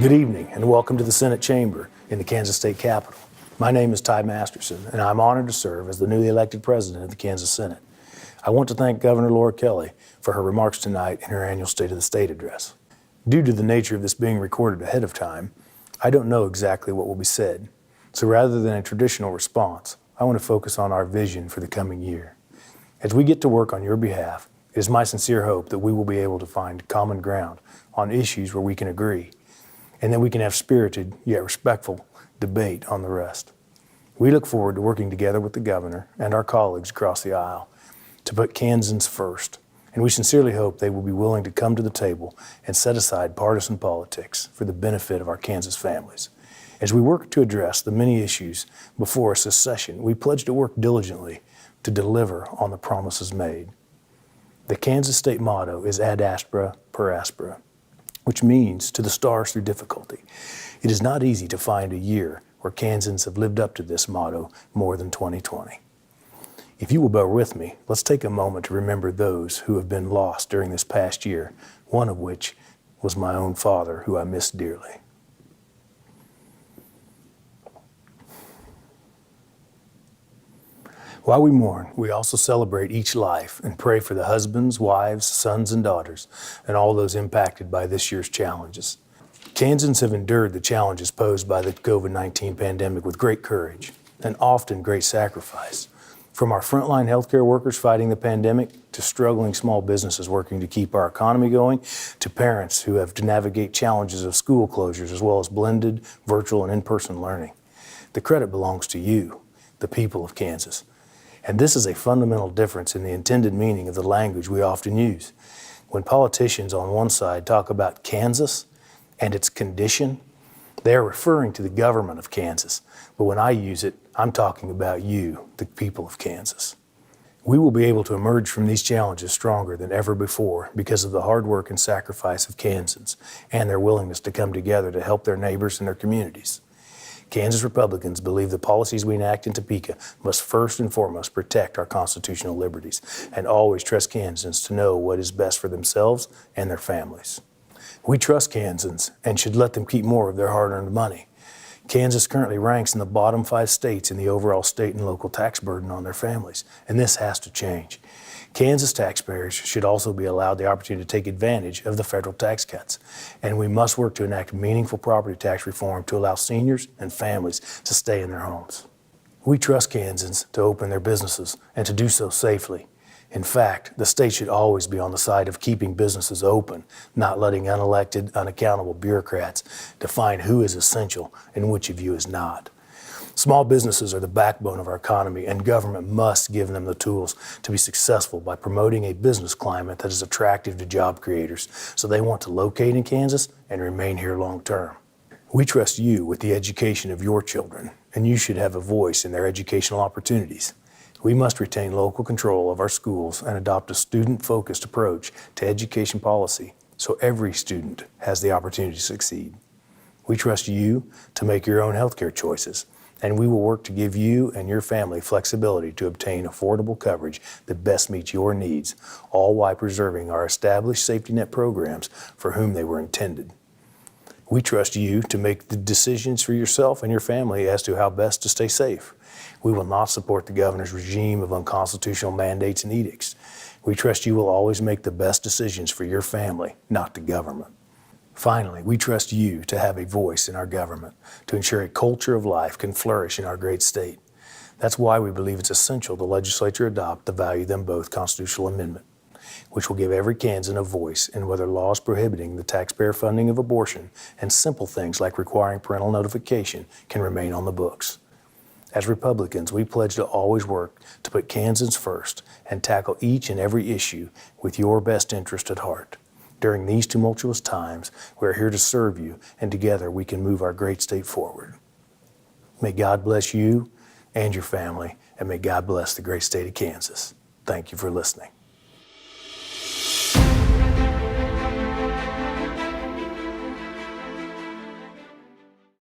Good evening and welcome to the Senate Chamber in the Kansas State Capitol. My name is Ty Masterson and I'm honored to serve as the newly elected president of the Kansas Senate. I want to thank Governor Laura Kelly for her remarks tonight in her annual State of the State address. Due to the nature of this being recorded ahead of time, I don't know exactly what will be said. So rather than a traditional response, I want to focus on our vision for the coming year. As we get to work on your behalf, it is my sincere hope that we will be able to find common ground on issues where we can agree, and that we can have spirited yet respectful debate on the rest. We look forward to working together with the governor and our colleagues across the aisle to put Kansans first, and we sincerely hope they will be willing to come to the table and set aside partisan politics for the benefit of our Kansas families. As we work to address the many issues before us this session, we pledge to work diligently to deliver on the promises made. The Kansas State motto is ad aspera per aspera, which means to the stars through difficulty. It is not easy to find a year where Kansans have lived up to this motto more than 2020. If you will bear with me, let's take a moment to remember those who have been lost during this past year, one of which was my own father, who I miss dearly. While we mourn, we also celebrate each life and pray for the husbands, wives, sons, and daughters, and all those impacted by this year's challenges. Kansans have endured the challenges posed by the COVID-19 pandemic with great courage and often great sacrifice. From our frontline healthcare workers fighting the pandemic, to struggling small businesses working to keep our economy going, to parents who have to navigate challenges of school closures as well as blended, virtual, and in-person learning. The credit belongs to you, the people of Kansas. And this is a fundamental difference in the intended meaning of the language we often use. When politicians on one side talk about Kansas and its condition, they are referring to the government of Kansas. But when I use it, I'm talking about you, the people of Kansas. We will be able to emerge from these challenges stronger than ever before because of the hard work and sacrifice of Kansans and their willingness to come together to help their neighbors and their communities. Kansas Republicans believe the policies we enact in Topeka must first and foremost protect our constitutional liberties and always trust Kansans to know what is best for themselves and their families. We trust Kansans and should let them keep more of their hard-earned money. Kansas currently ranks in the bottom 5 states in the overall state and local tax burden on their families, and this has to change. Kansas taxpayers should also be allowed the opportunity to take advantage of the federal tax cuts, and we must work to enact meaningful property tax reform to allow seniors and families to stay in their homes. We trust Kansans to open their businesses and to do so safely. In fact, the state should always be on the side of keeping businesses open, not letting unelected, unaccountable bureaucrats define who is essential and which of you is not. Small businesses are the backbone of our economy, and government must give them the tools to be successful by promoting a business climate that is attractive to job creators so they want to locate in Kansas and remain here long term. We trust you with the education of your children, and you should have a voice in their educational opportunities. We must retain local control of our schools and adopt a student-focused approach to education policy so every student has the opportunity to succeed. We trust you to make your own healthcare choices, and we will work to give you and your family flexibility to obtain affordable coverage that best meets your needs, all while preserving our established safety net programs for whom they were intended. We trust you to make the decisions for yourself and your family as to how best to stay safe. We will not support the governor's regime of unconstitutional mandates and edicts. We trust you will always make the best decisions for your family, not the government. Finally, we trust you to have a voice in our government to ensure a culture of life can flourish in our great state. That's why we believe it's essential the legislature adopt the Value Them Both constitutional amendment, which will give every Kansan a voice in whether laws prohibiting the taxpayer funding of abortion and simple things like requiring parental notification can remain on the books. As Republicans, we pledge to always work to put Kansans first and tackle each and every issue with your best interest at heart. During these tumultuous times, we are here to serve you, and together we can move our great state forward. May God bless you and your family, and may God bless the great state of Kansas. Thank you for listening.